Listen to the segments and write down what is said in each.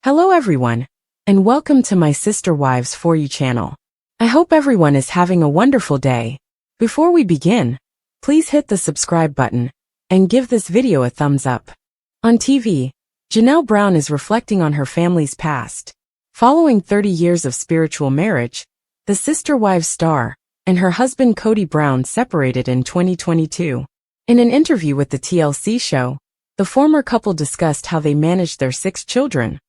Hello everyone, and welcome to my Sister Wives For You channel. I hope everyone is having a wonderful day. Before we begin, please hit the subscribe button and give this video a thumbs up. On TV, Janelle Brown is reflecting on her family's past. Following 30 years of spiritual marriage, the Sister Wives star and her husband Kody Brown separated in 2022. In an interview with the TLC show, the former couple discussed how they managed their 6 children.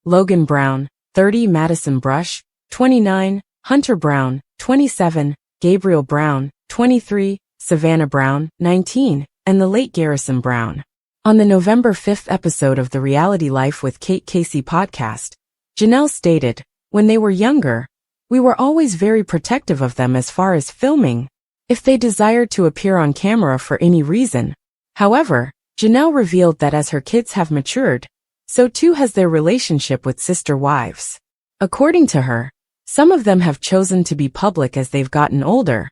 Logan Brown, 30, Madison Brush, 29, Hunter Brown, 27, Gabriel Brown, 23, Savannah Brown, 19, and the late Garrison Brown. On the November 5th episode of the Reality Life with Kate Casey podcast, Janelle stated, "When they were younger, we were always very protective of them as far as filming, if they desired to appear on camera for any reason." However, Janelle revealed that as her kids have matured, so too has their relationship with sister wives. According to her, some of them have chosen to be public as they've gotten older,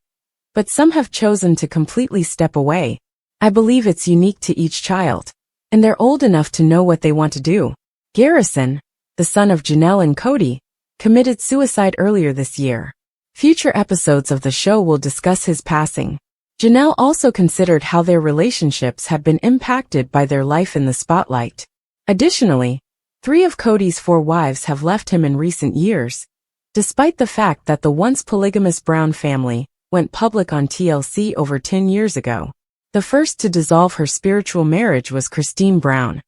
but some have chosen to completely step away. "I believe it's unique to each child, and they're old enough to know what they want to do." Garrison, the son of Janelle and Kody, committed suicide earlier this year. Future episodes of the show will discuss his passing. Janelle also considered how their relationships had been impacted by their life in the spotlight. Additionally, 3 of Kody's 4 wives have left him in recent years, despite the fact that the once polygamous Brown family went public on TLC over 10 years ago. The first to dissolve her spiritual marriage was Christine Brown,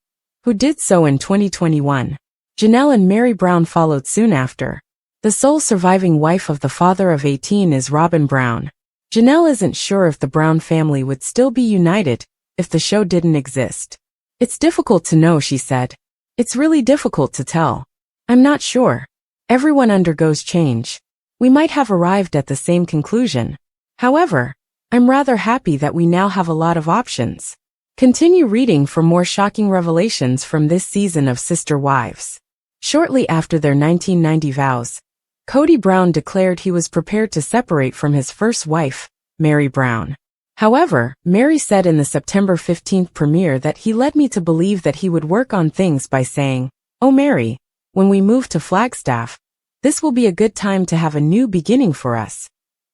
who did so in 2021. Janelle and Mary Brown followed soon after. The sole surviving wife of the father of 18 is Robyn Brown. Janelle isn't sure if the Brown family would still be united if the show didn't exist. "It's difficult to know," she said. "It's really difficult to tell. I'm not sure. Everyone undergoes change. We might have arrived at the same conclusion. However, I'm rather happy that we now have a lot of options." Continue reading for more shocking revelations from this season of Sister Wives. Shortly after their 1990 vows, Kody Brown declared he was prepared to separate from his first wife, Mary Brown. However, Mary said in the September 15th premiere that he led me to believe that he would work on things by saying, "Oh Mary, when we move to Flagstaff, this will be a good time to have a new beginning for us,"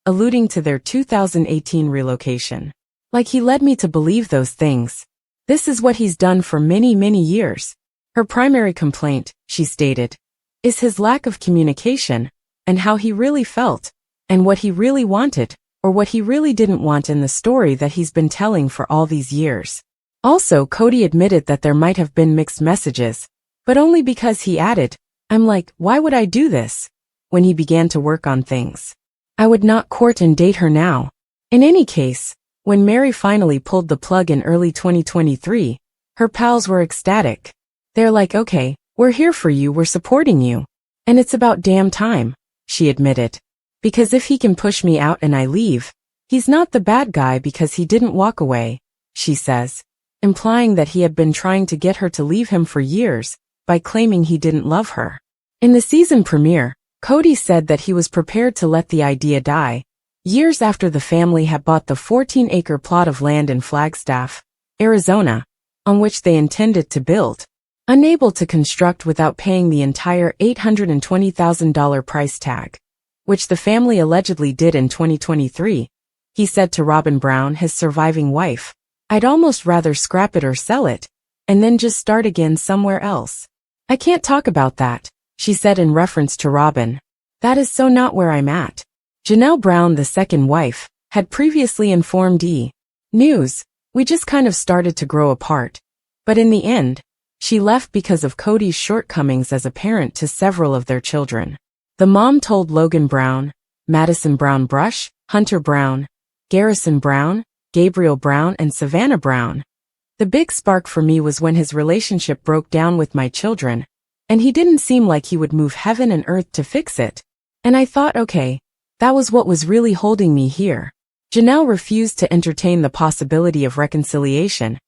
alluding to their 2018 relocation. "Like he led me to believe those things. This is what he's done for many, many years." Her primary complaint, she stated, is his lack of communication, and how he really felt, and what he really wanted, or what he really didn't want in the story that he's been telling for all these years. Also, Kody admitted that there might have been mixed messages, but only because he added, "I'm like, why would I do this?" when he began to work on things. "I would not court and date her now." In any case, when Mary finally pulled the plug in early 2023, her pals were ecstatic. "They're like, okay, we're here for you, we're supporting you. And it's about damn time," she admitted. "Because if he can push me out and I leave, he's not the bad guy because he didn't walk away," she says, implying that he had been trying to get her to leave him for years by claiming he didn't love her. In the season premiere, Kody said that he was prepared to let the idea die, years after the family had bought the 14-acre plot of land in Flagstaff, Arizona, on which they intended to build. Unable to construct without paying the entire $820,000 price tag, which the family allegedly did in 2023, he said to Robyn Brown, his surviving wife, "I'd almost rather scrap it or sell it, and then just start again somewhere else. I can't talk about that," she said in reference to Robyn. "That is so not where I'm at." Janelle Brown, the second wife, had previously informed E! News, "We just kind of started to grow apart. But in the end, she left because of Kody's shortcomings as a parent to several of their children." The mom told Logan Brown, Madison Brown Brush, Hunter Brown, Garrison Brown, Gabriel Brown, and Savannah Brown, "The big spark for me was when his relationship broke down with my children, and he didn't seem like he would move heaven and earth to fix it. And I thought, okay, that was what was really holding me here." Janelle refused to entertain the possibility of reconciliation,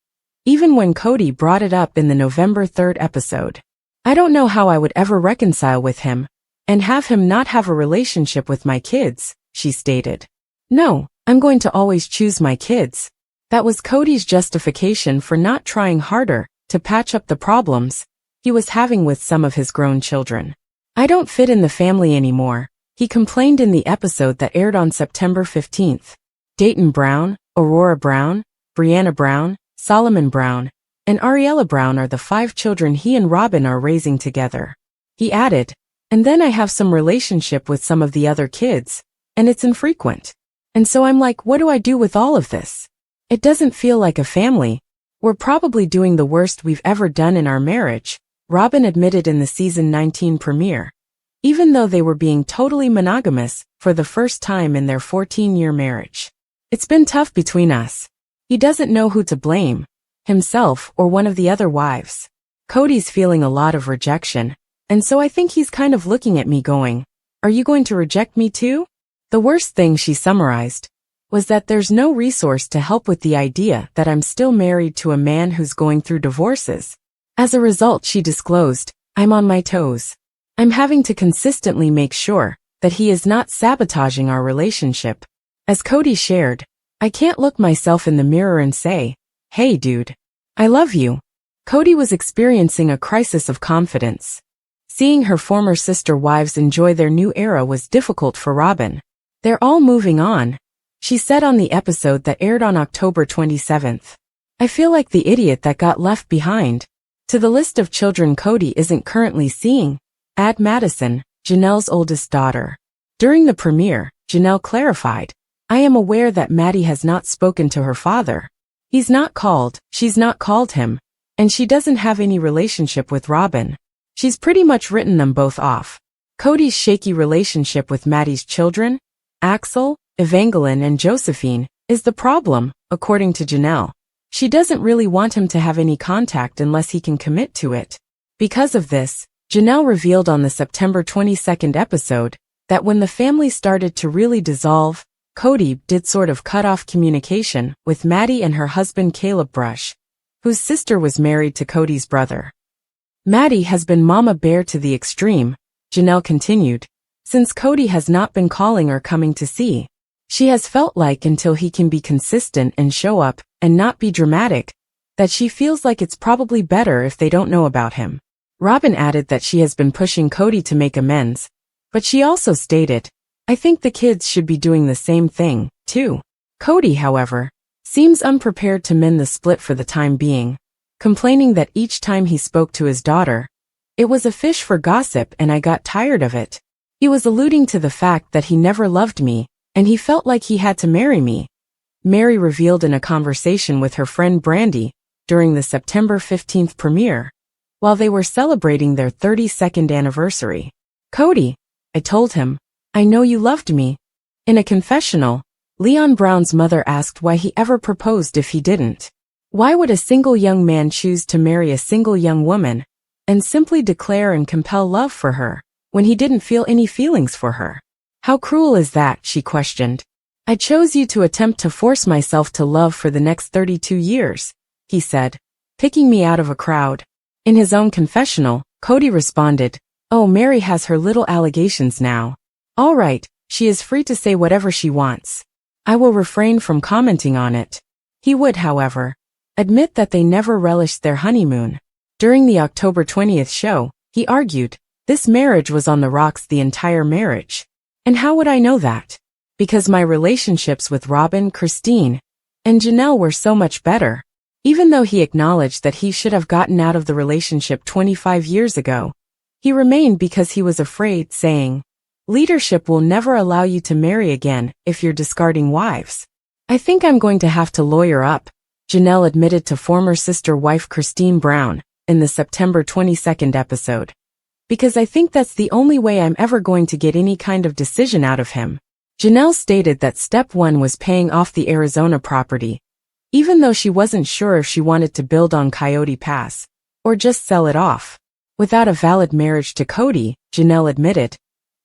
even when Kody brought it up in the November 3rd episode. "I don't know how I would ever reconcile with him, and have him not have a relationship with my kids," she stated. "No, I'm going to always choose my kids." That was Kody's justification for not trying harder to patch up the problems, he was having with some of his grown children. "I don't fit in the family anymore," he complained in the episode that aired on September 15th. Dayton Brown, Aurora Brown, Brianna Brown, Solomon Brown, and Ariella Brown are the 5 children he and Robyn are raising together. He added, "And then I have some relationship with some of the other kids, and it's infrequent. And so I'm like, what do I do with all of this? It doesn't feel like a family. We're probably doing the worst we've ever done in our marriage," Robyn admitted in the season 19 premiere, even though they were being totally monogamous for the first time in their 14-year marriage. "It's been tough between us. He doesn't know who to blame, himself or one of the other wives. Kody's feeling a lot of rejection, and so I think he's kind of looking at me going, 'Are you going to reject me too?'" The worst thing, she summarized, was that there's no resource to help with the idea that I'm still married to a man who's going through divorces. As a result, she disclosed, "I'm on my toes. I'm having to consistently make sure that he is not sabotaging our relationship." As Kody shared, "I can't look myself in the mirror and say, 'Hey dude, I love you.'" Kody was experiencing a crisis of confidence. Seeing her former sister wives enjoy their new era was difficult for Robyn. "They're all moving on," she said on the episode that aired on October 27th. "I feel like the idiot that got left behind." To the list of children Kody isn't currently seeing, add Madison, Janelle's oldest daughter. During the premiere, Janelle clarified, "I am aware that Maddie has not spoken to her father. She's not called him, and she doesn't have any relationship with Robyn. She's pretty much written them both off." Kody's shaky relationship with Maddie's children, Axel, Evangeline and Josephine, is the problem, according to Janelle. She doesn't really want him to have any contact unless he can commit to it. Because of this, Janelle revealed on the September 22nd episode that when the family started to really dissolve, Kody did sort of cut off communication with Maddie and her husband Caleb Brush, whose sister was married to Kody's brother. "Maddie has been mama bear to the extreme," Janelle continued, "since Kody has not been calling or coming to see. She has felt like until he can be consistent and show up and not be dramatic, that she feels like it's probably better if they don't know about him." Robyn added that she has been pushing Kody to make amends, but she also stated, "I think the kids should be doing the same thing, too." Kody, however, seems unprepared to mend the split for the time being, complaining that each time he spoke to his daughter, "It was a fish for gossip and I got tired of it. He was alluding to the fact that he never loved me, and he felt like he had to marry me," Mary revealed in a conversation with her friend Brandy during the September 15th premiere, while they were celebrating their 32nd anniversary. "Kody, I told him, 'I know you loved me.'" In a confessional, Leon Brown's mother asked why he ever proposed if he didn't. Why would a single young man choose to marry a single young woman and simply declare and compel love for her when he didn't feel any feelings for her? "How cruel is that?" she questioned. "I chose you to attempt to force myself to love for the next 32 years, he said, "picking me out of a crowd." In his own confessional, Kody responded, "Oh, Mary has her little allegations now. All right, she is free to say whatever she wants. I will refrain from commenting on it." He would, however, admit that they never relished their honeymoon. During the October 20th show, he argued, "This marriage was on the rocks the entire marriage. And how would I know that? Because my relationships with Robyn, Christine, and Janelle were so much better." Even though he acknowledged that he should have gotten out of the relationship 25 years ago, he remained because he was afraid, saying, "Leadership will never allow you to marry again if you're discarding wives. I think I'm going to have to lawyer up," Janelle admitted to former sister wife Christine Brown in the September 22nd episode. "Because I think that's the only way I'm ever going to get any kind of decision out of him." Janelle stated that step 1 was paying off the Arizona property, even though she wasn't sure if she wanted to build on Coyote Pass or just sell it off. Without a valid marriage to Kody, Janelle admitted,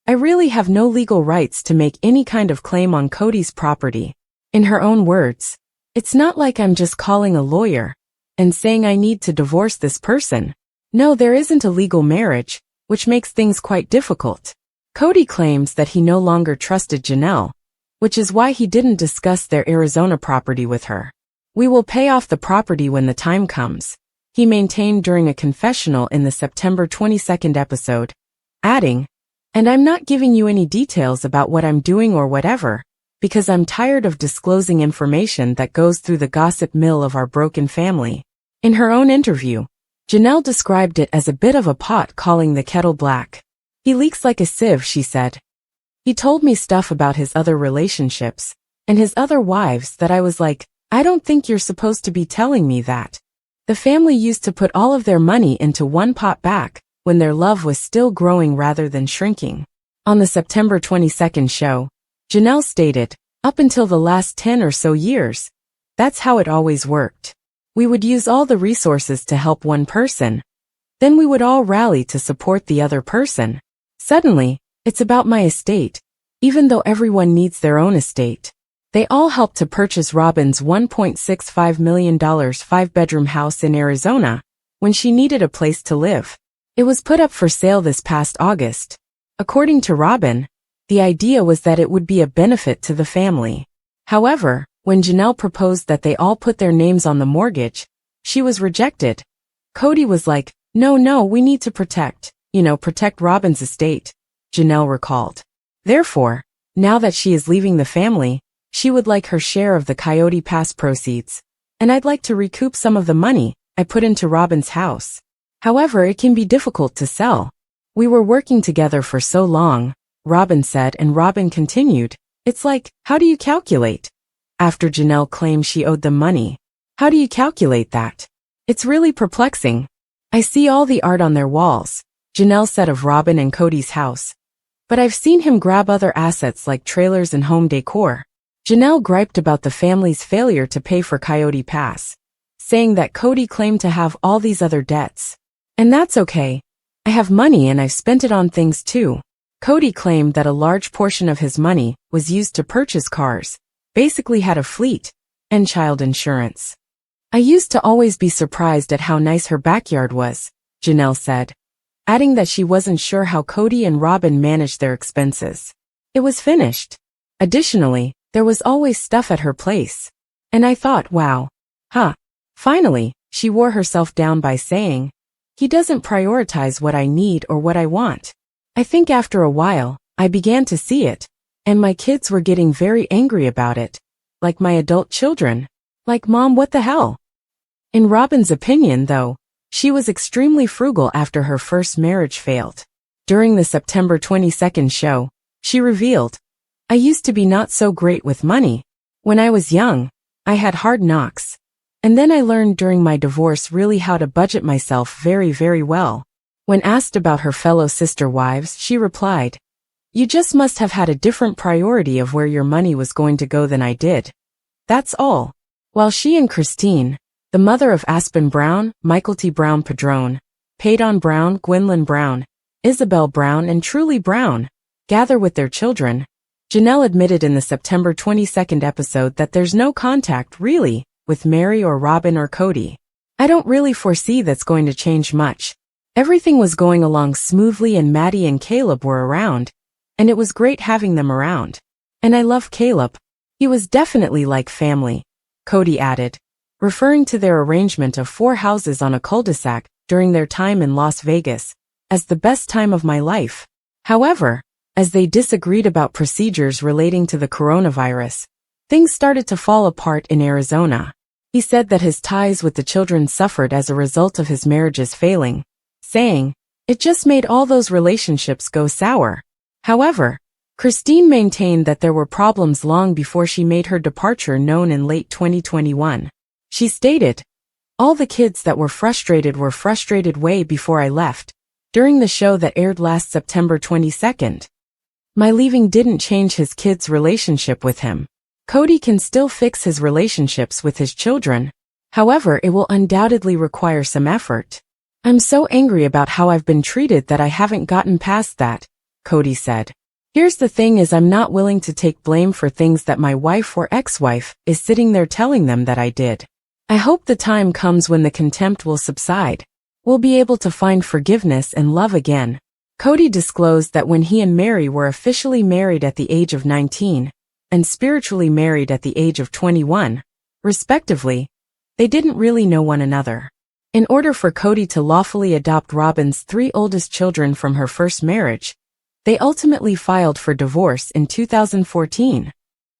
"I really have no legal rights to make any kind of claim on Kody's property." In her own words, "It's not like I'm just calling a lawyer and saying I need to divorce this person. No, there isn't a legal marriage, which makes things quite difficult." Kody claims that he no longer trusted Janelle, which is why he didn't discuss their Arizona property with her. "We will pay off the property when the time comes," he maintained during a confessional in the September 22nd episode, adding, "And I'm not giving you any details about what I'm doing or whatever, because I'm tired of disclosing information that goes through the gossip mill of our broken family." In her own interview, Janelle described it as a bit of a pot calling the kettle black. "He leaks like a sieve," she said. "He told me stuff about his other relationships and his other wives that I was like, I don't think you're supposed to be telling me that." The family used to put all of their money into one pot back when their love was still growing rather than shrinking. On the September 22nd show, Janelle stated, "Up until the last 10 or so years, that's how it always worked. We would use all the resources to help one person. Then we would all rally to support the other person. Suddenly, it's about my estate, even though everyone needs their own estate." They all helped to purchase Robyn's $1.65 million 5-bedroom house in Arizona when she needed a place to live. It was put up for sale this past August. According to Robyn, the idea was that it would be a benefit to the family. However, when Janelle proposed that they all put their names on the mortgage, she was rejected. Kody was like, No, we need to protect Robyn's estate," Janelle recalled. Therefore, now that she is leaving the family, she would like her share of the Coyote Pass proceeds. "And I'd like to recoup some of the money I put into Robyn's house. However, it can be difficult to sell. We were working together for so long," Robyn said, and Robyn continued, "It's like, how do you calculate?" After Janelle claimed she owed them money. "How do you calculate that? It's really perplexing. I see all the art on their walls," Janelle said of Robyn and Kody's house. "But I've seen him grab other assets like trailers and home decor." Janelle griped about the family's failure to pay for Coyote Pass, saying that Kody claimed to have all these other debts. "And that's okay. I have money and I've spent it on things too." Kody claimed that a large portion of his money was used to purchase cars, basically had a fleet, and child insurance. "I used to always be surprised at how nice her backyard was," Janelle said, adding that she wasn't sure how Kody and Robyn managed their expenses. "It was finished. Additionally, there was always stuff at her place. And I thought, wow. Finally, she wore herself down by saying, "He doesn't prioritize what I need or what I want." "I think after a while, I began to see it, and my kids were getting very angry about it. Like my adult children. Like, Mom, what the hell?" In Robyn's opinion, though, she was extremely frugal after her first marriage failed. During the September 22nd show, she revealed, "I used to be not so great with money. When I was young, I had hard knocks. And then I learned during my divorce really how to budget myself very, very well." When asked about her fellow sister wives, she replied, "You just must have had a different priority of where your money was going to go than I did. That's all." While she and Christine, the mother of Aspen Brown, Michael T. Brown Padrone, Paydon Brown, Gwendolyn Brown, Isabel Brown, and Truly Brown, gather with their children, Janelle admitted in the September 22nd episode that there's no contact, really, with Mary or Robyn or Kody. "I don't really foresee that's going to change much. Everything was going along smoothly and Maddie and Caleb were around, and it was great having them around. And I love Caleb. He was definitely like family," Kody added, referring to their arrangement of 4 houses on a cul-de-sac during their time in Las Vegas as the best time of my life. However, as they disagreed about procedures relating to the coronavirus, things started to fall apart in Arizona. He said that his ties with the children suffered as a result of his marriages failing, saying, "It just made all those relationships go sour." However, Christine maintained that there were problems long before she made her departure known in late 2021. She stated, "All the kids that were frustrated way before I left, during the show that aired last September 22nd. My leaving didn't change his kids' relationship with him. Kody can still fix his relationships with his children. However, it will undoubtedly require some effort. I'm so angry about how I've been treated that I haven't gotten past that," Kody said. "Here's the thing is I'm not willing to take blame for things that my wife or ex-wife is sitting there telling them that I did. I hope the time comes when the contempt will subside. We'll be able to find forgiveness and love again." Kody disclosed that when he and Mary were officially married at the age of 19 and spiritually married at the age of 21, respectively, they didn't really know one another. In order for Kody to lawfully adopt Robyn's 3 oldest children from her first marriage, they ultimately filed for divorce in 2014.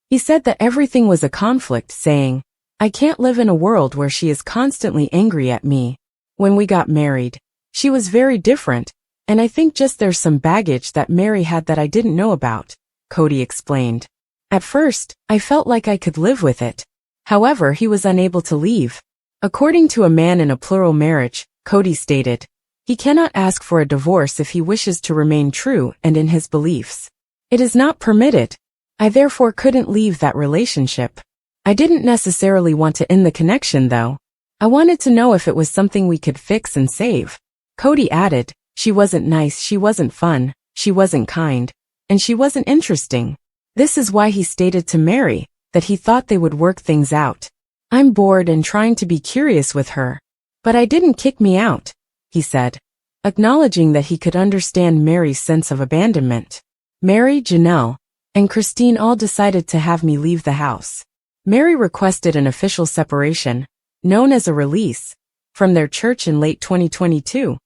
He said that everything was a conflict, saying, "I can't live in a world where she is constantly angry at me. When we got married, she was very different, and I think just there's some baggage that Mary had that I didn't know about," Kody explained. "At first, I felt like I could live with it. However, he was unable to leave." According to a man in a plural marriage, Kody stated, he cannot ask for a divorce if he wishes to remain true and in his beliefs. "It is not permitted. I therefore couldn't leave that relationship. I didn't necessarily want to end the connection though. I wanted to know if it was something we could fix and save." Kody added, "She wasn't nice, she wasn't fun, she wasn't kind, and she wasn't interesting. This is why he stated to Mary that he thought they would work things out. I'm bored and trying to be curious with her. But I didn't kick me out," he said, acknowledging that he could understand Mary's sense of abandonment. "Mary, Janelle, and Christine all decided to have me leave the house. Mary requested an official separation, known as a release, from their church in late 2022,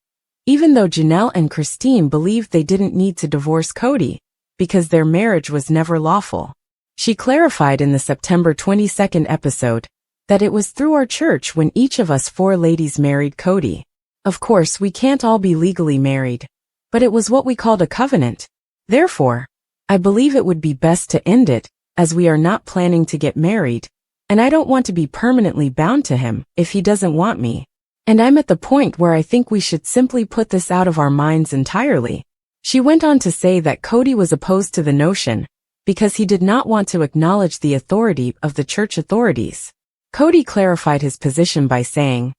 even though Janelle and Christine believed they didn't need to divorce Kody because their marriage was never lawful. She clarified in the September 22nd episode that it was through our church when each of us 4 ladies married Kody. Of course, we can't all be legally married, but it was what we called a covenant. Therefore, I believe it would be best to end it, as we are not planning to get married, and I don't want to be permanently bound to him if he doesn't want me. And I'm at the point where I think we should simply put this out of our minds entirely." She went on to say that Kody was opposed to the notion because he did not want to acknowledge the authority of the church authorities. Kody clarified his position by saying,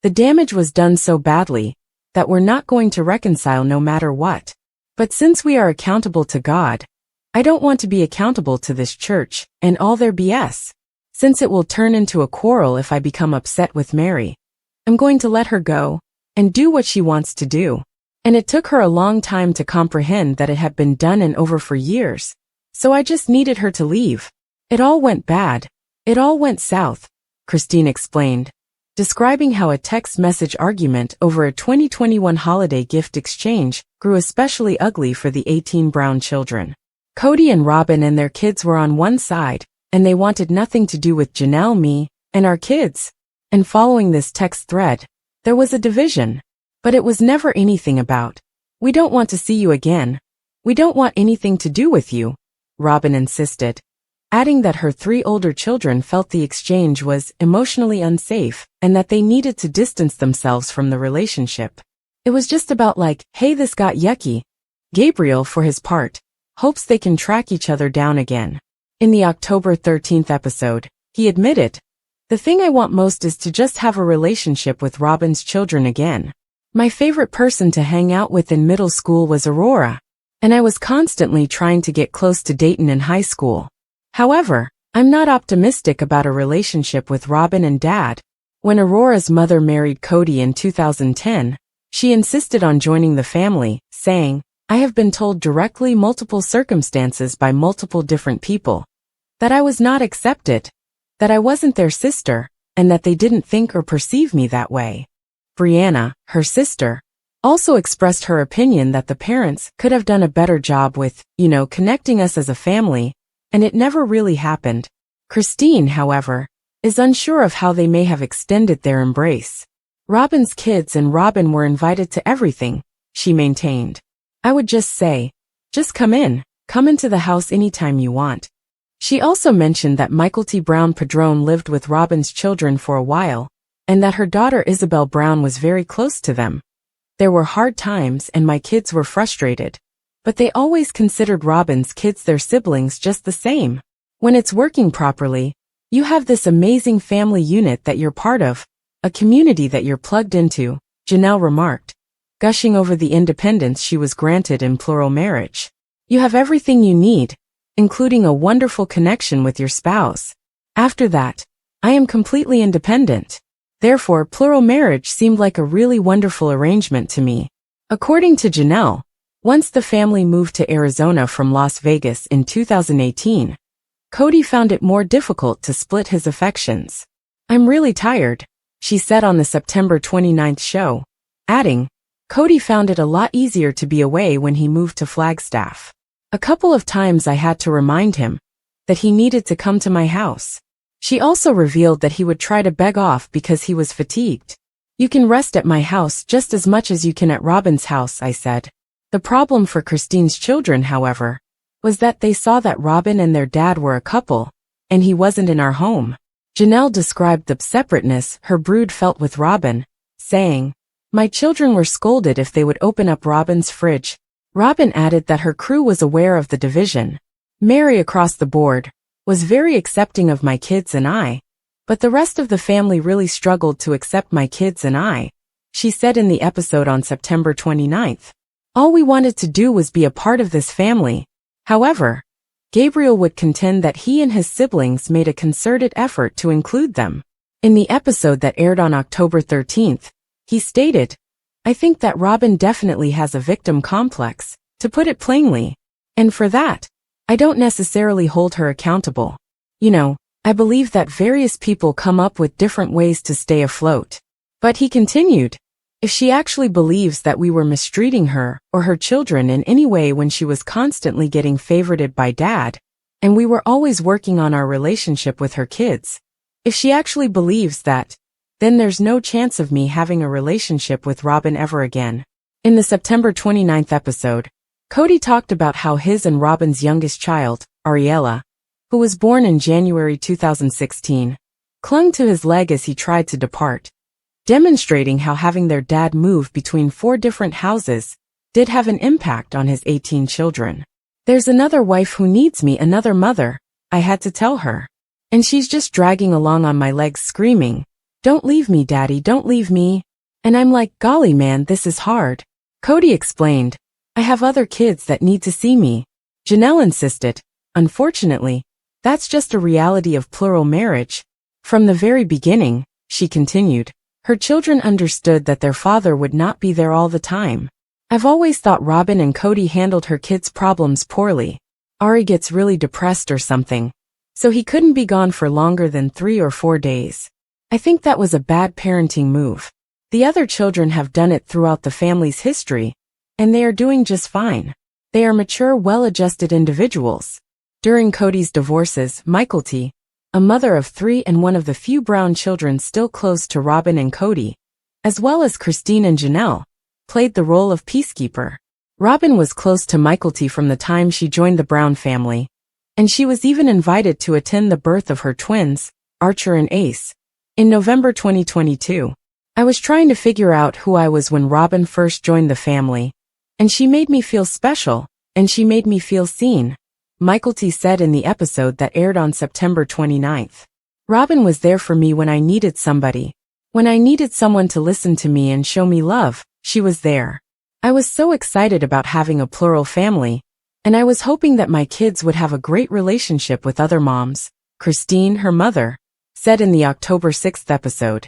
"The damage was done so badly that we're not going to reconcile no matter what. But since we are accountable to God, I don't want to be accountable to this church and all their BS. Since it will turn into a quarrel if I become upset with Mary, I'm going to let her go and do what she wants to do." And it took her a long time to comprehend that it had been done and over for years. "So I just needed her to leave. It all went bad. It all went south," Christine explained, describing how a text message argument over a 2021 holiday gift exchange grew especially ugly for the 18 Brown children. Kody and Robyn and their kids were on one side, and they wanted nothing to do with Janelle, me, and our kids. And following this text thread, there was a division. But it was never anything about, "We don't want to see you again. We don't want anything to do with you," Robyn insisted, adding that her 3 older children felt the exchange was emotionally unsafe and that they needed to distance themselves from the relationship. It was just about like, "Hey, this got yucky." Gabriel, for his part, hopes they can track each other down again. In the October 13th episode, he admitted, "The thing I want most is to just have a relationship with Robyn's children again. My favorite person to hang out with in middle school was Aurora, and I was constantly trying to get close to Dayton in high school. However, I'm not optimistic about a relationship with Robyn and Dad." When Aurora's mother married Kody in 2010, she insisted on joining the family, saying, "I have been told directly multiple circumstances by multiple different people that I was not accepted, that I wasn't their sister, and that they didn't think or perceive me that way." Brianna, her sister, also expressed her opinion that the parents could have done a better job with, connecting us as a family, and it never really happened. Christine, however, is unsure of how they may have extended their embrace. Robyn's kids and Robyn were invited to everything, she maintained. "I would just say, just come into the house anytime you want." She also mentioned that Michael T. Brown Padron lived with Robyn's children for a while, and that her daughter Isabel Brown was very close to them. "There were hard times and my kids were frustrated, but they always considered Robyn's kids their siblings just the same. When it's working properly, you have this amazing family unit that you're part of, a community that you're plugged into," Janelle remarked, gushing over the independence she was granted in plural marriage. "You have everything you need, including a wonderful connection with your spouse. After that, I am completely independent. Therefore, plural marriage seemed like a really wonderful arrangement to me." According to Janelle, once the family moved to Arizona from Las Vegas in 2018, Kody found it more difficult to split his affections. "I'm really tired. she said on the September 29th show, adding, Kody found it a lot easier to be away when he moved to Flagstaff. A couple of times I had to remind him that he needed to come to my house. She also revealed that he would try to beg off because he was fatigued. You can rest at my house just as much as you can at Robyn's house, I said. The problem for Christine's children, however, was that they saw that Robyn and their dad were a couple, and he wasn't in our home. Janelle described the separateness her brood felt with Robyn, saying, My children were scolded if they would open up Robyn's fridge. Robyn added that her crew was aware of the division. Mary across the board was very accepting of my kids and I, but the rest of the family really struggled to accept my kids and I, she said in the episode on September 29th. All we wanted to do was be a part of this family. However, Gabriel would contend that he and his siblings made a concerted effort to include them. In the episode that aired on October 13th, he stated, I think that Robyn definitely has a victim complex, to put it plainly. And for that, I don't necessarily hold her accountable. You know, I believe that various people come up with different ways to stay afloat. But he continued, if she actually believes that we were mistreating her or her children in any way when she was constantly getting favorited by dad, and we were always working on our relationship with her kids, if she actually believes that, then there's no chance of me having a relationship with Robyn ever again. In the September 29th episode, Kody talked about how his and Robyn's youngest child, Ariella, who was born in January 2016, clung to his leg as he tried to depart, demonstrating how having their dad move between 4 different houses did have an impact on his 18 children. There's another wife who needs me, another mother, I had to tell her. And she's just dragging along on my legs screaming, don't leave me, daddy, don't leave me. And I'm like, golly man, this is hard. Kody explained, I have other kids that need to see me. Janelle insisted, unfortunately, that's just a reality of plural marriage. From the very beginning, she continued, her children understood that their father would not be there all the time. I've always thought Robyn and Kody handled her kids' problems poorly. Ari gets really depressed or something, so he couldn't be gone for longer than 3 or 4 days. I think that was a bad parenting move. The other children have done it throughout the family's history, and they are doing just fine. They are mature, well-adjusted individuals. During Kody's divorces, T, a mother of 3 and one of the few Brown children still close to Robyn and Kody, as well as Christine and Janelle, played the role of peacekeeper. Robyn was close to T from the time she joined the Brown family, and she was even invited to attend the birth of her twins, Archer and Ace, in November 2022. I was trying to figure out who I was when Robyn first joined the family, and she made me feel special, and she made me feel seen, T said in the episode that aired on September 29th. Robyn was there for me when I needed somebody. When I needed someone to listen to me and show me love, she was there. I was so excited about having a plural family, and I was hoping that my kids would have a great relationship with other moms, Christine, her mother, said in the October 6th episode.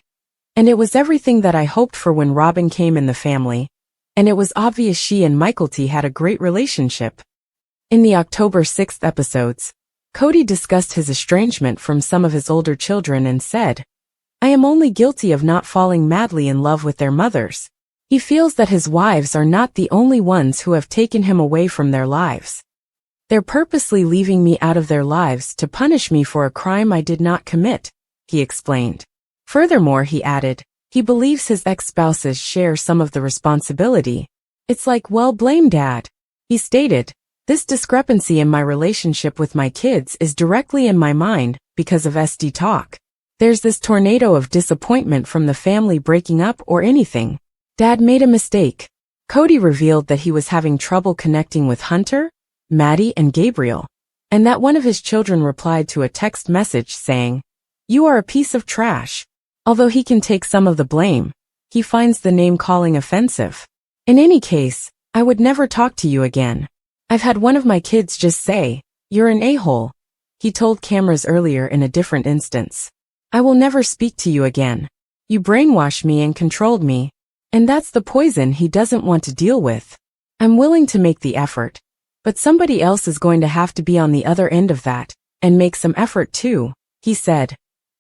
And it was everything that I hoped for when Robyn came in the family, and it was obvious she and T had a great relationship. In the October 6th episodes, Kody discussed his estrangement from some of his older children and said, I am only guilty of not falling madly in love with their mothers. He feels that his wives are not the only ones who have taken him away from their lives. They're purposely leaving me out of their lives to punish me for a crime I did not commit, he explained. Furthermore, he added, he believes his ex-spouses share some of the responsibility. It's like, well, blame dad. He stated, this discrepancy in my relationship with my kids is directly in my mind because of SD talk. There's this tornado of disappointment from the family breaking up or anything. Dad made a mistake. Kody revealed that he was having trouble connecting with Hunter, Maddie, and Gabriel, and that one of his children replied to a text message saying, you are a piece of trash. Although he can take some of the blame, he finds the name calling offensive. In any case, I would never talk to you again. I've had one of my kids just say, you're an a-hole, he told cameras earlier in a different instance. I will never speak to you again. You brainwashed me and controlled me. And that's the poison he doesn't want to deal with. I'm willing to make the effort, but somebody else is going to have to be on the other end of that, and make some effort too, he said.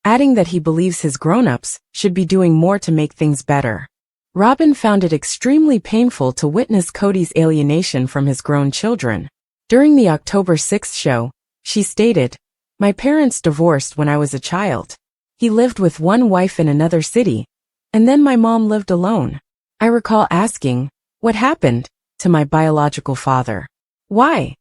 adding that he believes his grown-ups should be doing more to make things better. Robyn found it extremely painful to witness Kody's alienation from his grown children. During the October 6th show, she stated, "My parents divorced when I was a child. He lived with one wife in another city, and then my mom lived alone. I recall asking, 'What happened?' to my biological father. Why?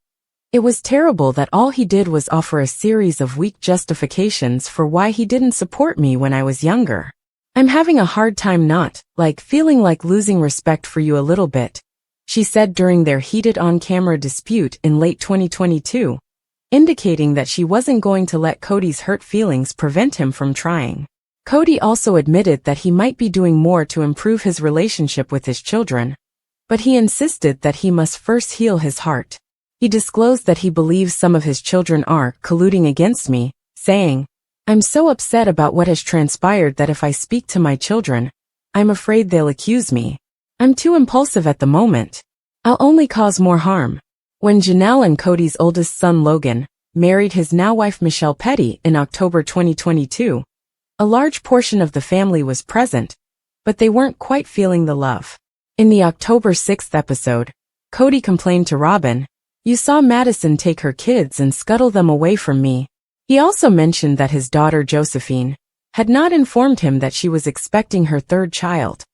It was terrible that all he did was offer a series of weak justifications for why he didn't support me when I was younger. I'm having a hard time feeling like losing respect for you a little bit," she said during their heated on-camera dispute in late 2022, indicating that she wasn't going to let Kody's hurt feelings prevent him from trying. Kody also admitted that he might be doing more to improve his relationship with his children, but he insisted that he must first heal his heart. He disclosed that he believes some of his children are colluding against me, saying, "I'm so upset about what has transpired that if I speak to my children, I'm afraid they'll accuse me. I'm too impulsive at the moment. I'll only cause more harm." When Janelle and Kody's oldest son Logan married his now-wife Michelle Petty in October 2022, a large portion of the family was present, but they weren't quite feeling the love. In the October 6th episode, Kody complained to Robyn, "You saw Madison take her kids and scuttle them away from me." He also mentioned that his daughter Josephine had not informed him that she was expecting her third child,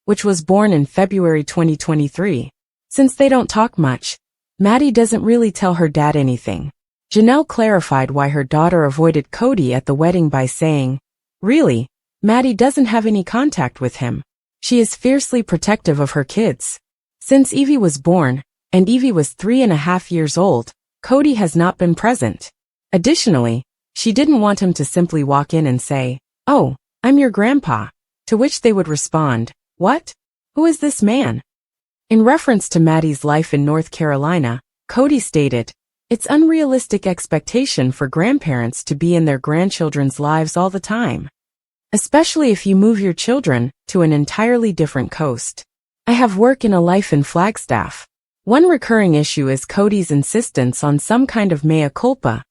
which was born in February 2023. Since they don't talk much, Maddie doesn't really tell her dad anything. Janelle clarified why her daughter avoided Kody at the wedding by saying, "Really, Maddie doesn't have any contact with him. She is fiercely protective of her kids. Since Evie was born, and Evie was 3.5 years old, Kody has not been present. Additionally, she didn't want him to simply walk in and say, 'Oh, I'm your grandpa,' to which they would respond, 'What? Who is this man?'" In reference to Maddie's life in North Carolina, Kody stated, "It's unrealistic expectation for grandparents to be in their grandchildren's lives all the time, especially if you move your children to an entirely different coast. I have work and a life in Flagstaff." One recurring issue is Kody's insistence on some kind of mea culpa,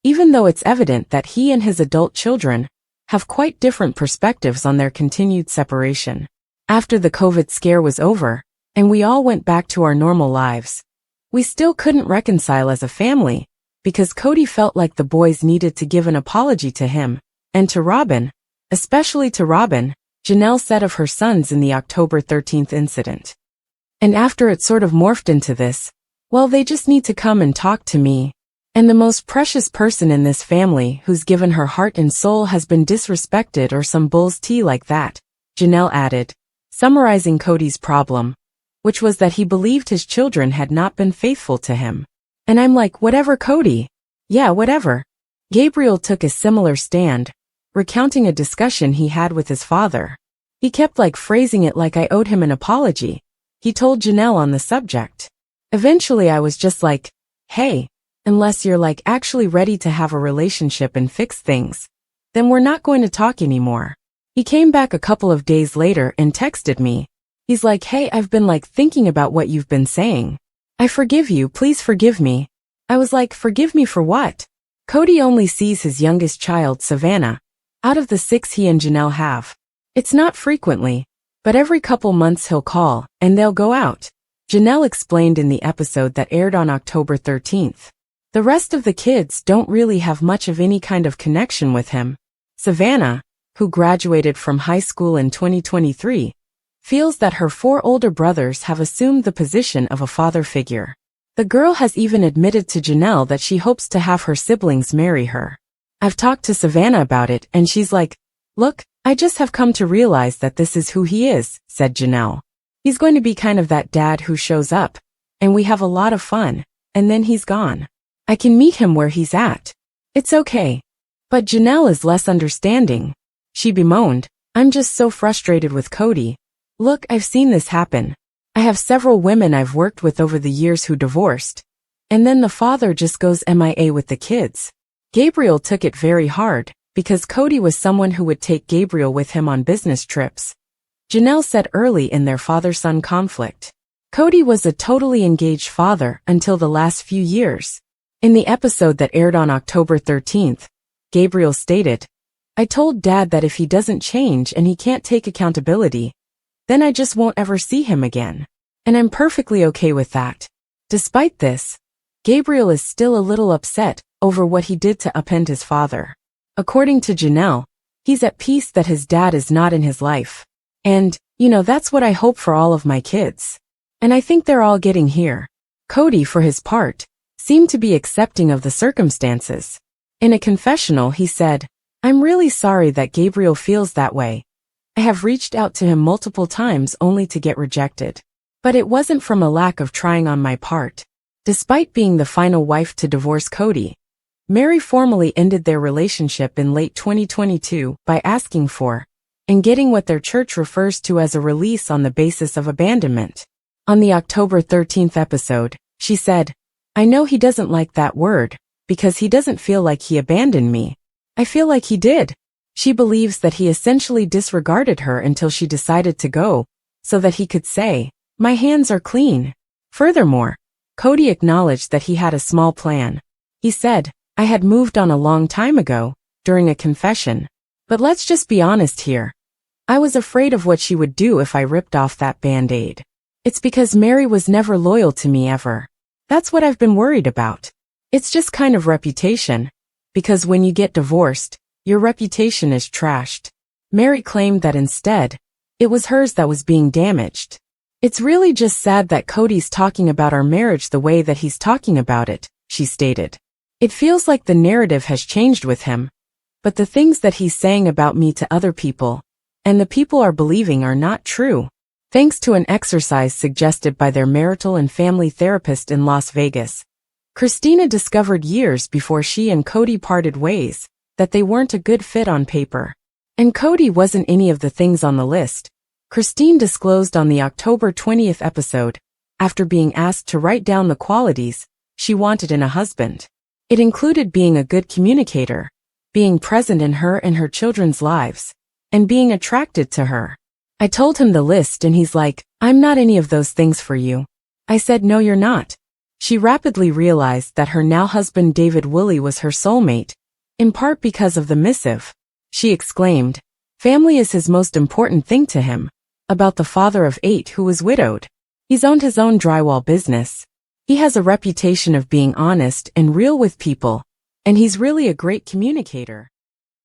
even though it's evident that he and his adult children have quite different perspectives on their continued separation. After the COVID scare was over, and we all went back to our normal lives, we still couldn't reconcile as a family, because Kody felt like the boys needed to give an apology to him, and to Robyn, especially to Robyn, Janelle said of her sons in the October 13th incident. "And after it sort of morphed into this, well, they just need to come and talk to me. And the most precious person in this family who's given her heart and soul has been disrespected or some bull's tea like that," Janelle added, summarizing Kody's problem, which was that he believed his children had not been faithful to him. "And I'm like, whatever, Kody. Yeah, whatever." Gabriel took a similar stand, recounting a discussion he had with his father. He kept phrasing it like I owed him an apology, he told Janelle on the subject. "Eventually I was just like, hey, unless you're actually ready to have a relationship and fix things, then we're not going to talk anymore." He came back a couple of days later and texted me. He's like, "Hey, I've been thinking about what you've been saying. I forgive you, please forgive me." I was like, "Forgive me for what?" Kody only sees his youngest child, Savannah, out of the 6 he and Janelle have. It's not frequently, but every couple months he'll call, and they'll go out, Janelle explained in the episode that aired on October 13th. The rest of the kids don't really have much of any kind of connection with him. Savannah, who graduated from high school in 2023, feels that her 4 older brothers have assumed the position of a father figure. The girl has even admitted to Janelle that she hopes to have her siblings marry her. "I've talked to Savannah about it and she's like, 'Look, I just have come to realize that this is who he is,' said Janelle. 'He's going to be kind of that dad who shows up, and we have a lot of fun, and then he's gone. I can meet him where he's at. It's okay.' But Janelle is less understanding. She bemoaned, 'I'm just so frustrated with Kody. Look, I've seen this happen. I have several women I've worked with over the years who divorced, and then the father just goes MIA with the kids.' Gabriel took it very hard, because Kody was someone who would take Gabriel with him on business trips. Janelle said early in their father-son conflict, Kody was a totally engaged father until the last few years. In the episode that aired on October 13th, Gabriel stated, I told Dad that if he doesn't change and he can't take accountability, then I just won't ever see him again. And I'm perfectly okay with that. Despite this, Gabriel is still a little upset over what he did to upend his father. According to Janelle, he's at peace that his dad is not in his life. And, that's what I hope for all of my kids. And I think they're all getting here. Kody, for his part, seemed to be accepting of the circumstances. In a confessional, he said, "I'm really sorry that Gabriel feels that way. I have reached out to him multiple times only to get rejected. But it wasn't from a lack of trying on my part." Despite being the final wife to divorce Kody, Meri formally ended their relationship in late 2022 by asking for and getting what their church refers to as a release on the basis of abandonment. On the October 13th episode, she said, "I know he doesn't like that word, because he doesn't feel like he abandoned me. I feel like he did." She believes that he essentially disregarded her until she decided to go, so that he could say, "My hands are clean." Furthermore, Kody acknowledged that he had a small plan. He said, "I had moved on a long time ago," during a confession. "But let's just be honest here. I was afraid of what she would do if I ripped off that Band-Aid. It's because Meri was never loyal to me ever. That's what I've been worried about. It's just kind of reputation. Because when you get divorced, your reputation is trashed." Meri claimed that instead, it was hers that was being damaged. "It's really just sad that Kody's talking about our marriage the way that he's talking about it," she stated. "It feels like the narrative has changed with him. But the things that he's saying about me to other people, and the people are believing, are not true." Thanks to an exercise suggested by their marital and family therapist in Las Vegas, Christina discovered years before she and Kody parted ways that they weren't a good fit on paper. And Kody wasn't any of the things on the list. Christine disclosed on the October 20th episode, after being asked to write down the qualities she wanted in a husband. It included being a good communicator, being present in her and her children's lives, and being attracted to her. I told him the list and he's like, "I'm not any of those things for you." I said, "No, you're not." She rapidly realized that her now husband David Woolley was her soulmate, in part because of the missive. She exclaimed, "Family is his most important thing to him," about the father of 8 who was widowed. He's owned his own drywall business. He has a reputation of being honest and real with people, and he's really a great communicator.